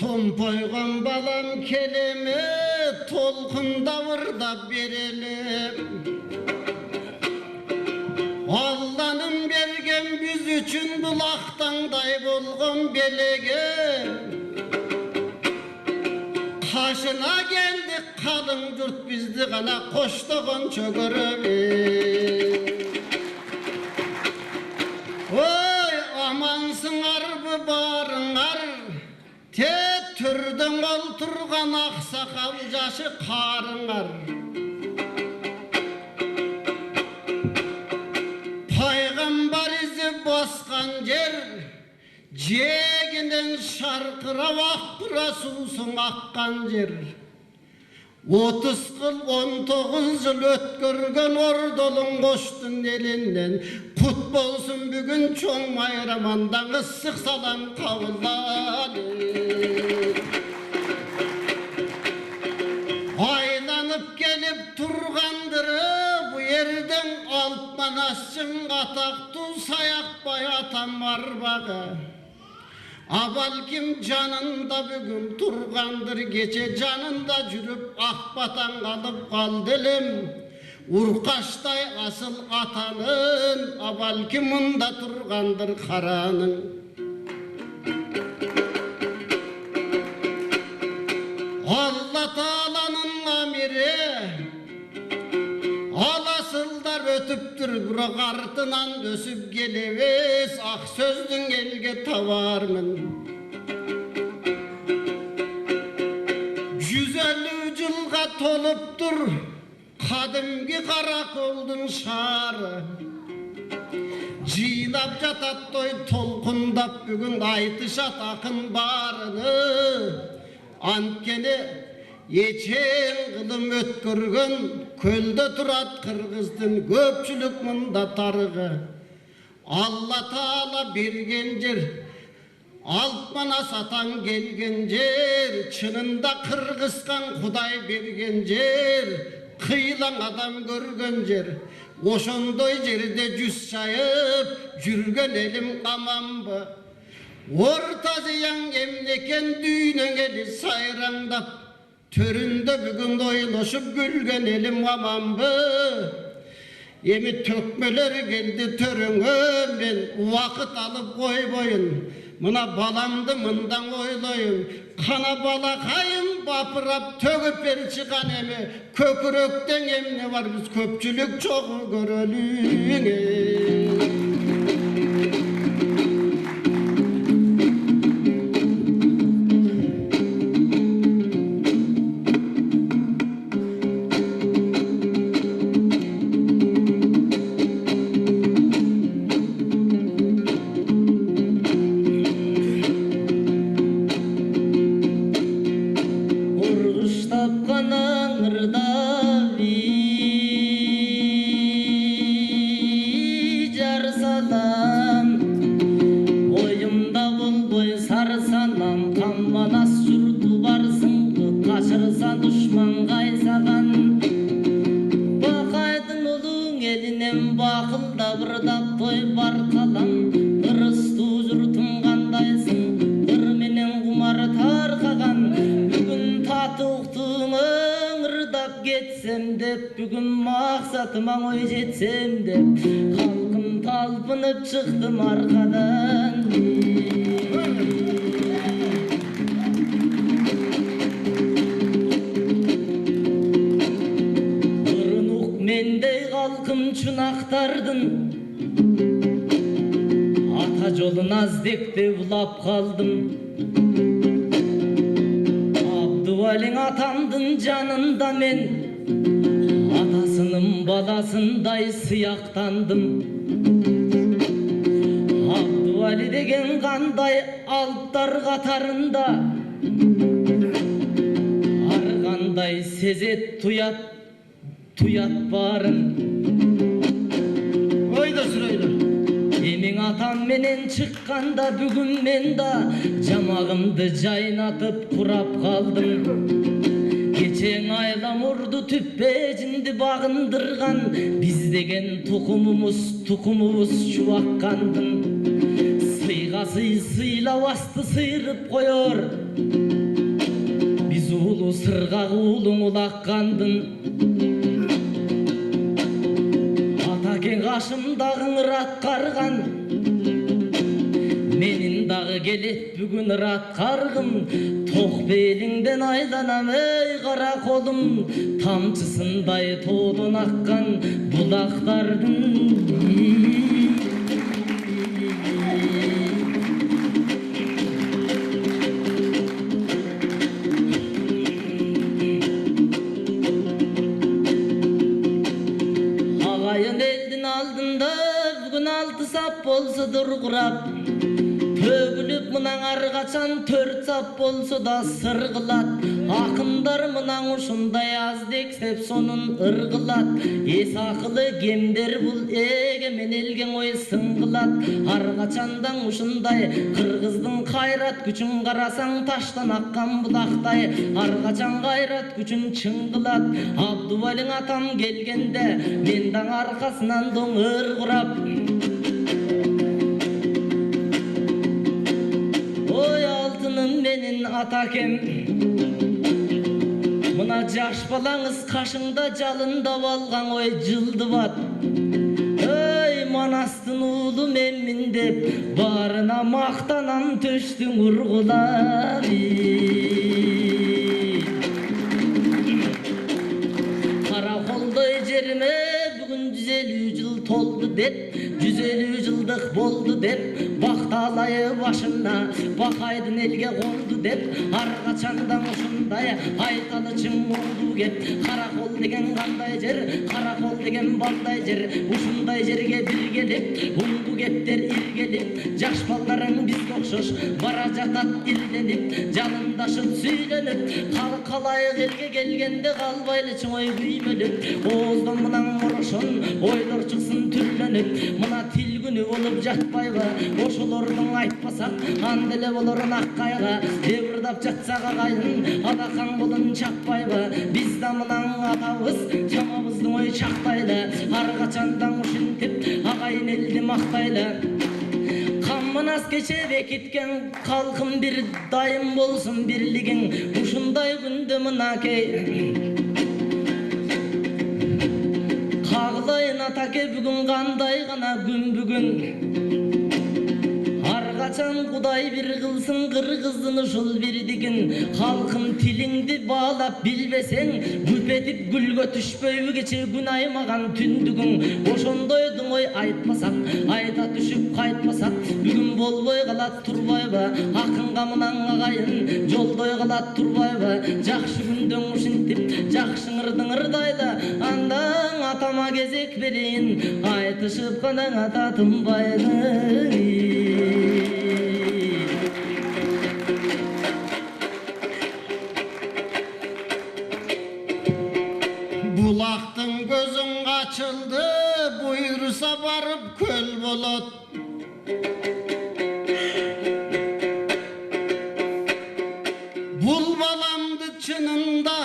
Tompoygan balam keleme, tolkunda vırdap berelim. Allah'ın bergen biz üçün bulaqtanday bolğun belege. Kaşına geldik kalın yurt bizdi gana koştuğun çögörüme. Oy amansınlar bu barınlar, te türden olturgan aksakal jaşı karınlar. Paygambar izi baskan yer, jeginen şarkıra vakpıra susun akkan yer. 30 yıl 19 yıl ötkürgen ordolun koştun elinden. Kut bolsun bugün çoğun bayramandan ıssık salan kavullar. Aylanıp gelip turgandır bu yerden altman asçın atak tuz ayak bayatan var bağı. Abalkim canında bugün turgandır gece canında jürüp akbatan kalıp kaldilim. Urkaştay asıl atanın abalkimunda turgandır karanın. Allah Taala'nın amiri alasılдар ötüptür bırak artınan ösüp gelevez ak sözdün elge tavarmın. 150 yılga toluptur kadimgi karakoldun şarı. Jinap jatat toy tolkundap bugün aytışat akın barını. Antkeni Yeçen kılım ötkürgün kölde turat Kırgızdın köpçülük mında tarıgı. Allah Taala bergen jer, altmana satan gelgen jer, çınında Kırgızstan Kuday bergen jer, kıyılan adam görgen jer. Oşondoy jerde жүз çayıp jürgen elim kamambı. Orta ziyan emneken düğünen eli sayrandap, töründe bugün doyulaşıp gülgen elim amambı. Emi tökmeler geldi törüngö ben vakit alıp koy boyun. Mına balamdı mından oylayın. Kana balakayım bapırap tögüp beri çıkan emi. Kökürökten emne var biz köpçülük çok görölüğüne. Bugün maksatıma oy jetsem dep halkım talpınıp çıktım arkadan. Urunuk mendey halkım çunaktardın, ata jolun azdekte ulap kaldım. Abduvaliň atamdın janında men atasının balasınday sıyaktandım. Abduvali degen kanday altlar katarında, arganday sezet tuyat barın. Oyda sırayla. Emin atam menen çıkkanda bugün men da jamagımdı jaynatıp kurap kaldım. Geçen aylam urdu tüppecindi bağındırgan, biz degen tukumumuz çuvakkandın. Sıyga sıyla bastı sıyırıp koyor, сулуу сыргак уулуң улаккандын атакең кашымдагы ырат карган менин дагы келет бүгүн ырат каргым ток белиңден айланам эй кара колум тамчысындай тоодон аккан булактардын алдында бүгін алты сап болса дұрғырап төгіліп мұнаң арғачан төрт сап болса да сырғылат ақындар мұнаң ұшындай аз дексеп сонын ырғылат ес ақылы кемдер бұл егемен елген ой сыңғылат арғачандаң ұшындай қырғыздың қайрат күчін қарасаң таштан аққан бұлақтай арғачан қайрат күчін чыңғылат Абдувалиң атам келгенде мендаң арқасынан доңыр құрап ой алтыным менин атакем мына жаш балаңыз қашыңда жалындап алған ой жылдыбат ой манастын уулу менмин деп барына мақтанам төштүң ургулап караколдой жериме бүгүн 150 жыл толду деп 150 жылдык болду деп бакталайы башына бакайдын элге конду деп аргачандан ушундай айталы чың болду кеп каракол деген кандай жер каракол деген балдай жер ушундай жерге биргелеп унду кептер иргелеп жаш балдарың бизге окшош бара жатат илденип жалындашып сүйлөнүп калайык элге келгенде калбайлы чың ой күймөлөп ооздон мынан морошон ойлор чыксын түрлөнүп мына тил күнү болуп жатпайбы ошолордун айтпасак анда эле болор аккайга дебурдап жатсак агайын алакаң болун чаппайбы биз да мынан атабыз чамабыздын ой чактайлы ар качандан ушинтип агайын элди мактайлы камманас кече бекиткен калкым бир дайым болсун бирлигиң ушундай күндө мынакей кагылайын атаке бүгүн кандай гана күн бүгүн аргачан Кудай бир кылсын кыргыздын ушул бирдигин халкым тилиңди баалап билбесең күпетип гүлгө түшпөйбү кече күн аймаган түндүгүң ошондойдун ой айтпасак айта түшүп кайтпасак бүгүн болбой калат турбайбы акынга мынан агайын жолдой калат турбайбы жакшы күндөн ушинтип жакшы ырдың ырдайлы андан атама кезек берейин айтышып канаң ата тынбайлы Bulақтың көзің açıldı, buyursa barıp köl bolot. Bul balamdı çınında,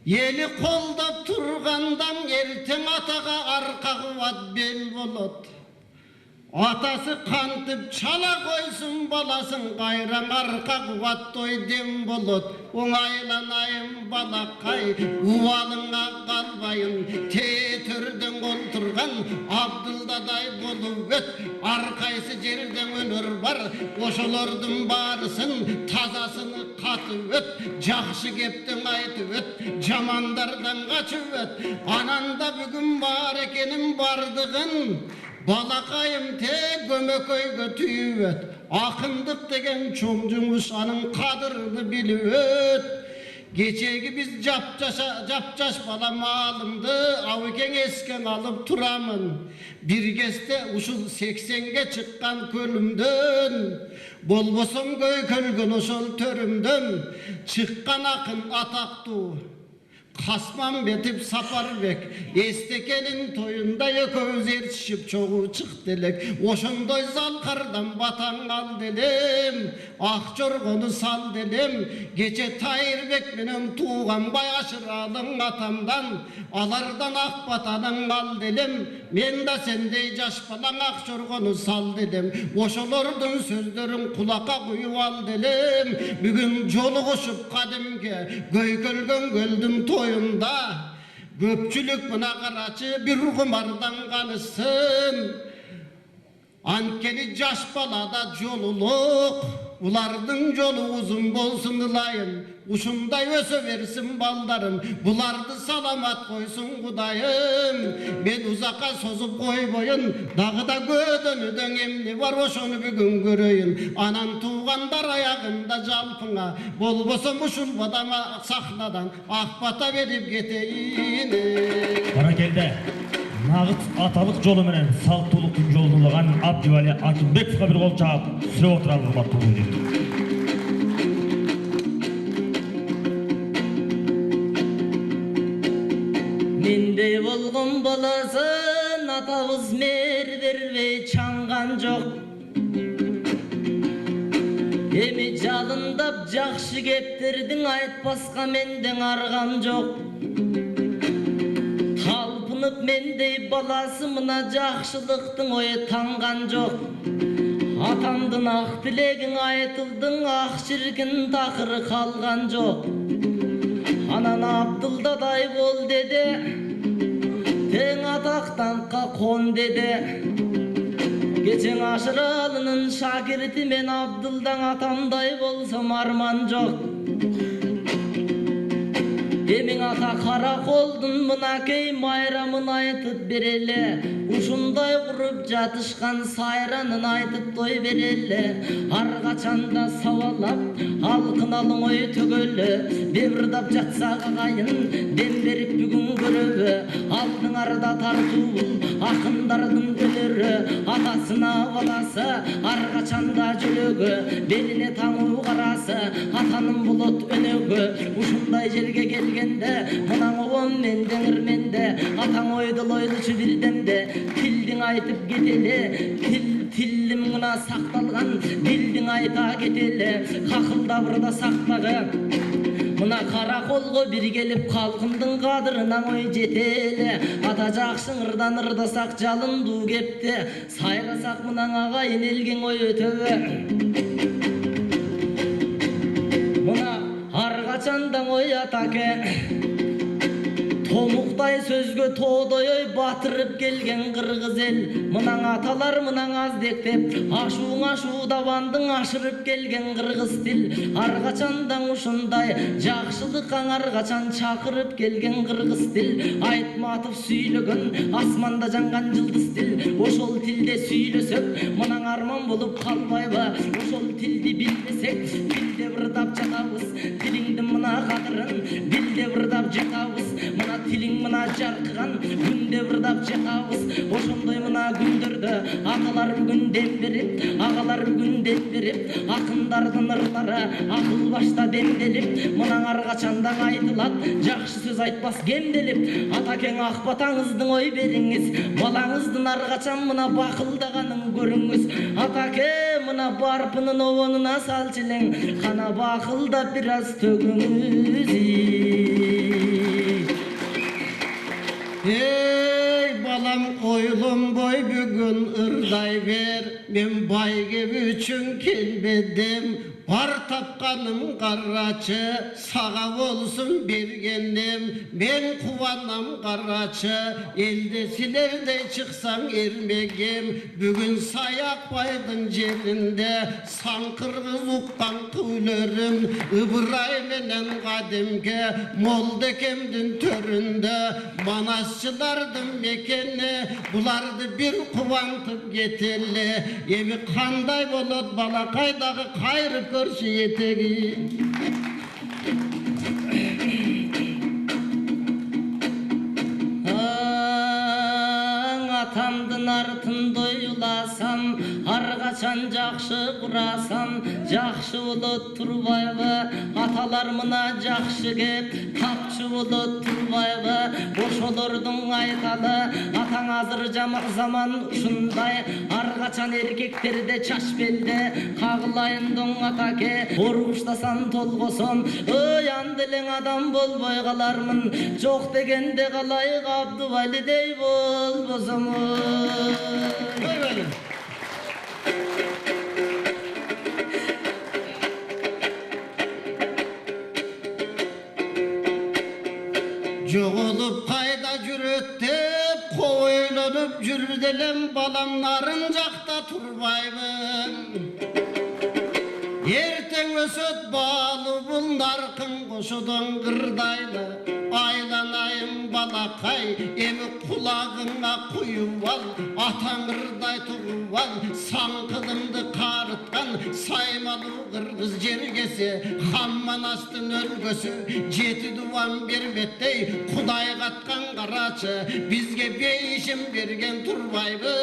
eli koldap turgandan erten atağa arka kıvat bel bolot. Atası kantıp çala koysun balasın kayran arka kuvat toy dem bolot. Oңайланайын балақай уалыңа қалбайын тетірдің олтырған Абдылдадай болып өт арқайсы жерден өнір бар ошолордың барысын тазасыны қатып өт жақсы кептің айтып өт жамандардан қачып өт ананда бүгін бар екенім бардығын балақайым тек көмекөйгө түйіп өт ақындық деген чоң жұмыс аның қадырды біліп өт кечеги биз жапжаш бала малымды абыкең ескен алып турамын бир кезде ушул 80ге чыккан көлүмдөн болбосом көйкөлгөн ошол төрүмдөн чыккан акын атактуу Kasmanbetip Saparбек Естекенин toyunda ekөөбүз ээрчишип чогуу чыкты элек. Ошондой залкардан батаң ал делем, ак жоргону сал делем. Кече Тайырбек менен тууган Байашыралың атамдан, алардан ак батаның ал делем. Мен да сендей жаш балаң ак жоргону сал делем. Ошолордун сөздөрүн кулакка куюп ал делем. Бүгүн жолугушуп кадимге көйкөлгөн көлдүн toyunda köpçülük buna karacı bir kumardan kanısın. Ankeli caş balada joluluk, ulardın jolu uzun bolsun ılayım. Uşunday ösö versin baldarım, bulardı salamat koysun Kudayım. Ben uzaka sozup koyboyun, dağı da gödönüdön emni var oşonu bugün göröyün. Anan tuğandar ayağında jalpına, bolbosa muşul badama sahnadan akbata verip geteyin. Barakelde, nağıt atalık jolu menen saltуулуктун жолун улаган Абдивали Акимбековго bir кол чаап сүрөп отуралы урматтуу көрүүчүлөр. Mendey bolgon balaсын atabız mer berбей чаңган жок. Эми жалындап жакшы кептердиң айтпаска менден арган жок. Талпынып мендей баласы мына жакшылыктын ою танган жок. Атамдын ак тилегин айтылдың ак ширкин такыры калган жок. Анан Абдылдадай бол деди, тең атактанка кон деди. Кечең Ашыралынын шакирти мен Абдылдаң атамдай болсом арман жок. Эмиң ата караколдун мынакей майрамын айтып береле. Ушундай куруп жатышкан сайранын айтып той береле. Ар качанда сабалап, алкыналың ой төгөлө. Бебирдап жатса кайын, дем берип бүгүн көрөбү. Алдыңарда тартуу, акындардын өлөрү. Атасына баласы, ар качанда жөлөгү. Белине таңуу карасы, атанын болот өнөгү. Ушундай жерге келгенде, мына обон менден ирменде. Атаң ойдулойлучу бирдемде, тилдиң айтып кетеле. Тилим мына сакталган, дилдиң айта кетеле. Какылда бурда сактагы, мына караколго бир келип калкымдын кадырына ой жетеле. Ата жакшы ырдан ырдасак жалындуу кепти, сайрасак мына агайын элген ой өтөбү. Мына ар качанда ой атаке, томуктай сөзгө тоодой ой батырып келген кыргыз эл. Мынаң аталар мынаң аздектеп, ашууң ашуудабандың ашырып келген кыргыз тил. Ар качандан ушундай жакшылыкка ар качан чакырып келген кыргыз тил. Айтматов сүйлөгөн асманда жанган жылдыз тил. Ошол тилде сүйлөсөк, мынаң арман болуп калбайбы? Ошол тилди билбесек, билде ырдап жатабыз. Тилиңдин мына кадырын билде ырдап жатабыз. Мына тилиң мына жаркыган күндө ырдап жатабыз. Ошондой мына күндөрдө аталар бүгүн дем берип, агалар бүгүн дем берип, акындардын ырлары акыл башта демделип, мына ар качанда айтылат жакшы сөз айтпас кемделип. Атакең ак батаңыздын ой бериңиз, балаңыздын ар качан мына бакылдаганын көрүңүз. Атаке мына барпынын обонуна салчы элең, кана бакылдап бир аз төгүңүз. Ey balam oylonboy бүгүн ырдай бер, мен байгеп үчүн келбедим. Бар тапқаным қарачы, саға болсын бергенім. Мен қуанам қарачы, елде сілердей шықсаң ермегем. Бүгін саяқ байдың жерінде, сан қырғыз ұққан күйлерім. Ыбырай менен қадимге, молдекемдің төрінде. Манасшылардың мекені, бұларды бір қуантып кетелі. Еми қандай болот балақайдағы қайрып көрші етегі. Атамдын арты тындай уласам, аргачан жакшы курасам, жакшы болот турбайбы, аталар мына жакшы кеп, тапчы болот турбайбы, ошолордун айталы, атаң азыр жамак заман ушундай, аргачан эркектерде чаш белде, кагылайын доң атаке, оруштасан толгосон, ой анделең адам болбой калармын, жок дегенде калай Абдувалидей болбосом. Жоғылып қайда жүрет деп қойланып жүрделем, балам нарын жақта турбайбын. Ертең өсөт балы бұл нарқын қошудан қырдайлы, айланайым балақай, емі құлағыңа құйып ал, атаңырдай туғып ал, саңқылымды қарытқан саймалы қырғыз жергесі, Хамманастың өлгөсі, жеті дуан бербеттей, Құдай қатқан қарачы, бізге бейшім берген турбайбы.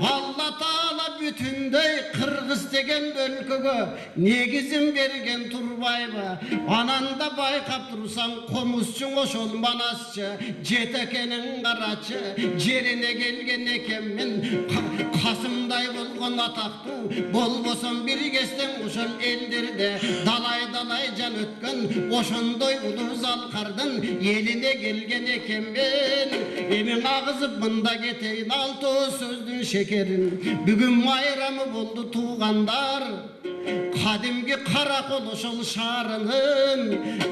Алла Таала бүтіндей қырғыз деген өлкөгө негізін берген турбайбы. Ананда байқап тұрсаң, қомысшың ошол манасчы, жетекенің қарачы, жеріне келген екенмін, қасымдай болған атақты, болбосам бір кестен ошол елдерде, далай жан өткен, ошондой улуу залқардың еліне келген екенмін. Емін ағызып мында кетейін, алты сөздің шекерін, бүгін майрамы болды туғандар, қадимги қарақол ошол шаарынын,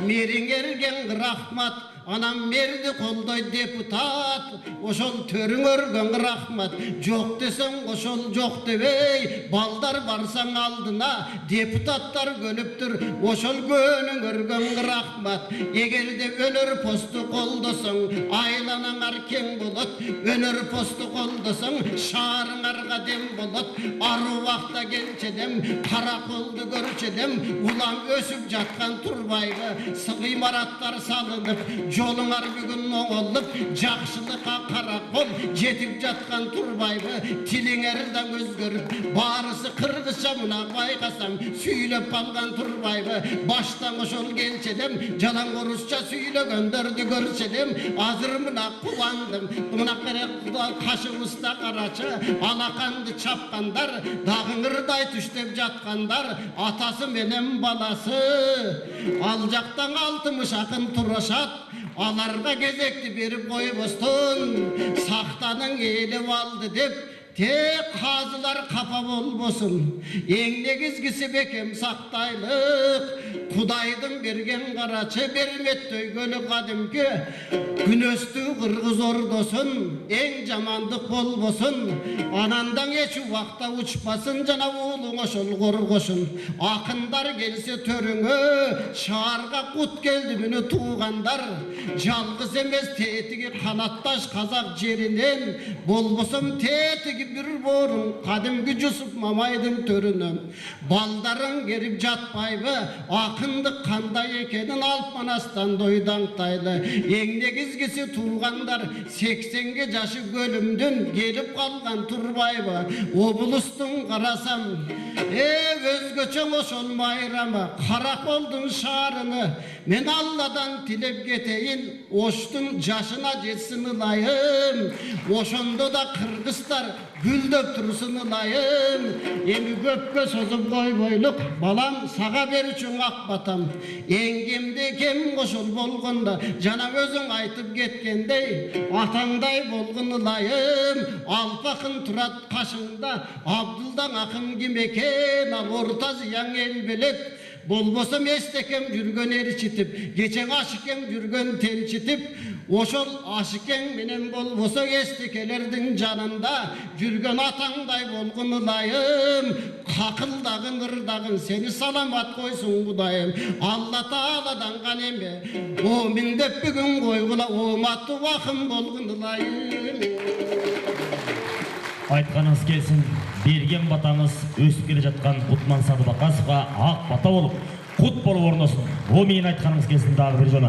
мериңерген рахмат, анам мерді қолдай депутат, ошол төрің өргөн рахмат, жоқ десең ошол жоқ дебей, балдар барсаң алдына, депутаттар көлүптүр, ошол көнүң өргөн рахмат. Эгерде өнөр посту колдосоң, айланаңар кең болот, өнөр посту колдосоң, шаарыңарга дем болот, аруакта келчедем, караколду көрчедем, улам өсүп жаткан турбайбы, имараттар салынып, жолуңар бүгін оңолып, жақшылыққа қарақол жетіп жатқан турбайбы, тилиңерді өзгөрүп, барысы қырғызша мына байқасаң, сүйлөп алған турбайбы, баштан ошол келчедем, жалаң орусча сүйлөгөндөрдү көрчедем, азыр мына кубандым, мына кашыбызда карачы, алаканды чапкандар, дагыңырдай түштеп жаткандар, атасы менен баласы, ал жактан 60 акын турашат, аларга кезекти берип койбостон, сактаның еліп алды деп, тек қазылар қапа болбосын. Ең негизгиси бекем сактайлык, Кудайдын берген карачы берметтөй көлү кадимки, күнөстүү кыргыз ордосун, эң жамандык болбосун, анандан эч убакта учпасын, жана уулуң ошол коргосун. Акындар келсе төрүңө, шаарга кут келди мени туугандар, жалгыз эмес тетиги канатташ казак жеринен, болбосом тетиги bir borun, kadimki Yusuf Mamay'dın törünüm. Baldarın gerip жатпайбы, akındık kanday ekenin Alpanas'tan doydantaylı. Engegizgisi tuğanlar 80'ge jaşı gölümdün gelip kalgan turbaybı. Obulustun karasam, özgöçön oşol mayrama, karakoldun şarını, men Allah'dan tilep geteyin, oştun jaşına jetsin ılayım. Oşondo da Kırgızlar gülдөп тұрсын ылайым, emi көпкө созып койбойлук, балам сага берүүчүң ак батам. Эңгемде кем кошол болгондо, жана өзүң айтып кеткендей, атаңдай болгон ылайым. Алпакын турат кашыңда, Абдулдаң акын ким экен, ал орта зыяң эл белет. Болбосом эстекем жүргөн эрчитип, кечең ашыкең жүргөн телчитип, ошол ашыкең менен болбосо эстекелердин жанында жүргөн атаңдай болгон ылайым. Какылдагын ырдагын сени саламат койсун Кудайым. Алла Тааладан гана эме, Омин деп бүгүн койгула, оматтуу акын болгон ылайым. Айтқаныңыз келсін, берген батаңыз өсіп келе жатқан Кутман Садыбақасовға ақ бата болып, құт болып орнысын. О, мен айтқаныңыз келсін дағы бір жолы.